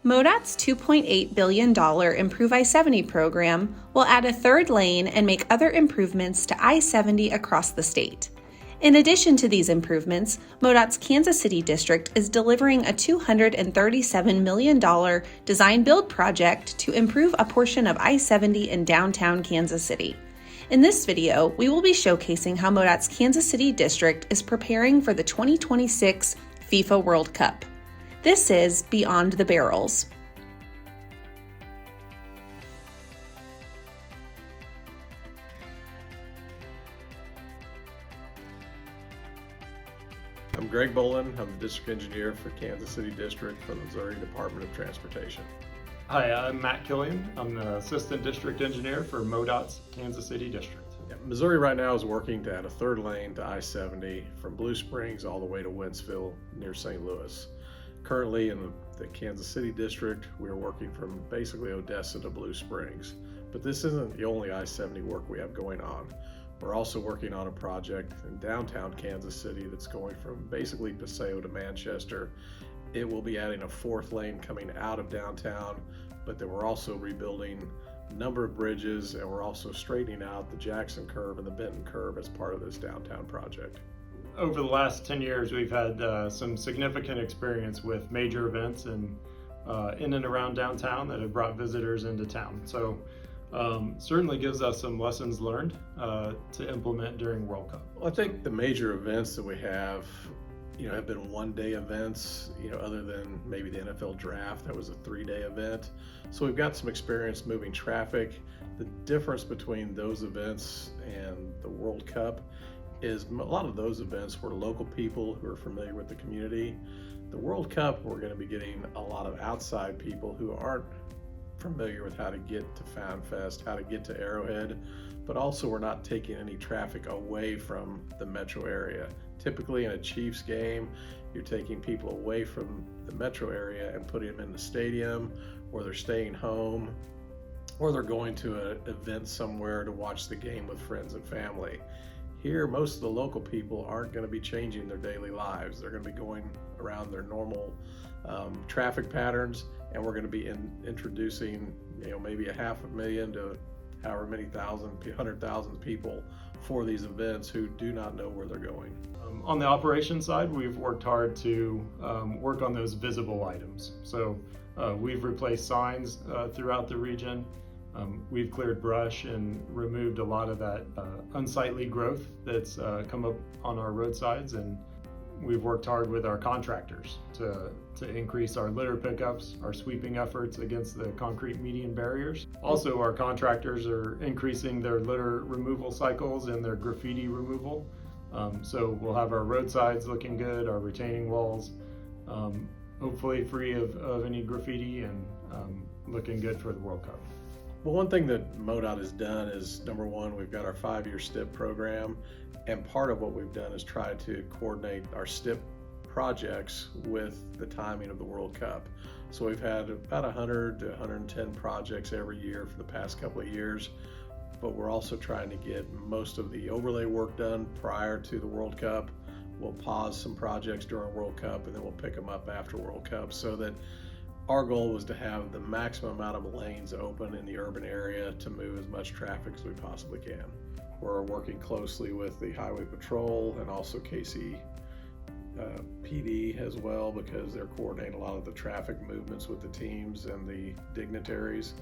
MoDOT's $2.8 billion Improve I-70 program will add a third lane and make other improvements to I-70 across the state. In addition to these improvements, MoDOT's Kansas City district is delivering a $237 million design-build project to improve a portion of I-70 in downtown Kansas City. In this video, we will be showcasing how MoDOT's Kansas City district is preparing for the 2026 FIFA World Cup. This is Beyond the Barrels. I'm Greg Bolin. I'm the district engineer for Kansas City District for the Missouri Department of Transportation. Hi, I'm Matt Killian. I'm the assistant district engineer for MoDOT's Kansas City District. Missouri right now is working to add a third lane to I-70 from Blue Springs all the way to Wentzville near St. Louis. Currently in the Kansas City District, we're working from basically Odessa to Blue Springs. But this isn't the only I-70 work we have going on. We're also working on a project in downtown Kansas City that's going from basically Paseo to Manchester. It will be adding a fourth lane coming out of downtown, but then we're also rebuilding a number of bridges, and we're also straightening out the Jackson Curve and the Benton Curve as part of this downtown project. Over the last 10 years, we've had some significant experience with major events in and around downtown that have brought visitors into town. So certainly gives us some lessons learned to implement during World Cup. Well, I think the major events that we have been one-day events, other than maybe the NFL draft. That was a 3-day event. So we've got some experience moving traffic. The difference between those events and the World Cup is a lot of those events were local people who are familiar with the community. The World Cup, we're going to be getting a lot of outside people who aren't familiar with how to get to FanFest, how to get to Arrowhead, but also we're not taking any traffic away from the metro area. Typically in a Chiefs game, you're taking people away from the metro area and putting them in the stadium, or they're staying home, or they're going to an event somewhere to watch the game with friends and family. Here, most of the local people aren't going to be changing their daily lives. They're going to be going around their normal traffic patterns, and we're going to be introducing, maybe 500,000 to however many thousand, 100,000 people for these events who do not know where they're going. On the operations side, we've worked hard to work on those visible items. So we've replaced signs throughout the region. We've cleared brush and removed a lot of that unsightly growth that's come up on our roadsides, and we've worked hard with our contractors to increase our litter pickups, our sweeping efforts against the concrete median barriers. Also, our contractors are increasing their litter removal cycles and their graffiti removal. So we'll have our roadsides looking good, our retaining walls hopefully free of any graffiti, and looking good for the World Cup. Well, one thing that MoDOT has done is, number one, we've got our 5-year STIP program, and part of what we've done is try to coordinate our STIP projects with the timing of the World Cup. So we've had about 100 to 110 projects every year for the past couple of years, but we're also trying to get most of the overlay work done prior to the World Cup. We'll pause some projects during World Cup, and then we'll pick them up after World Cup, so that our goal was to have the maximum amount of lanes open in the urban area to move as much traffic as we possibly can. We're working closely with the Highway Patrol and also KC PD as well, because they're coordinating a lot of the traffic movements with the teams and the dignitaries.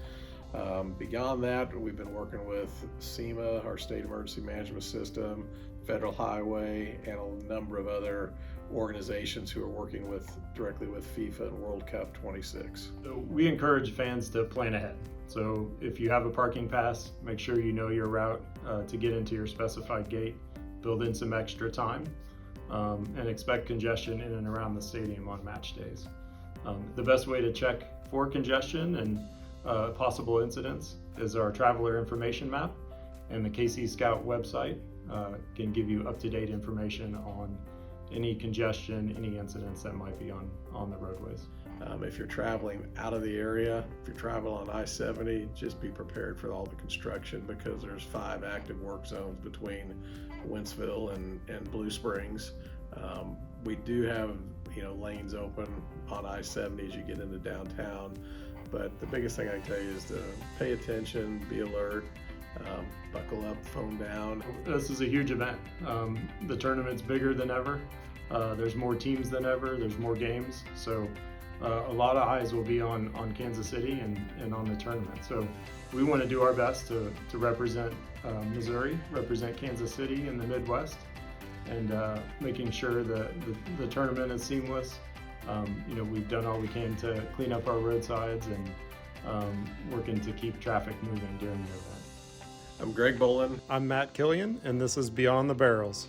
Beyond that, we've been working with SEMA, our State Emergency Management System, Federal Highway, and a number of other organizations who are working directly with FIFA and World Cup 26. So we encourage fans to plan ahead. So if you have a parking pass, make sure you know your route to get into your specified gate, build in some extra time, and expect congestion in and around the stadium on match days. The best way to check for congestion and possible incidents is our traveler information map, and the KC Scout website can give you up-to-date information on any congestion, any incidents that might be on the roadways. If you're traveling out of the area, if you're traveling on I-70, just be prepared for all the construction, because there's 5 active work zones between Wentzville and Blue Springs. We do have, lanes open on I-70 as you get into downtown. But the biggest thing I can tell you is to pay attention, be alert, buckle up, phone down. This is a huge event. The tournament's bigger than ever. There's more teams than ever. There's more games. So a lot of eyes will be on Kansas City and on the tournament. So we want to do our best to represent Missouri, represent Kansas City in the Midwest, and making sure that the tournament is seamless. We've done all we can to clean up our roadsides and working to keep traffic moving during the event. I'm Greg Bolin. I'm Matt Killian, and this is Beyond the Barrels.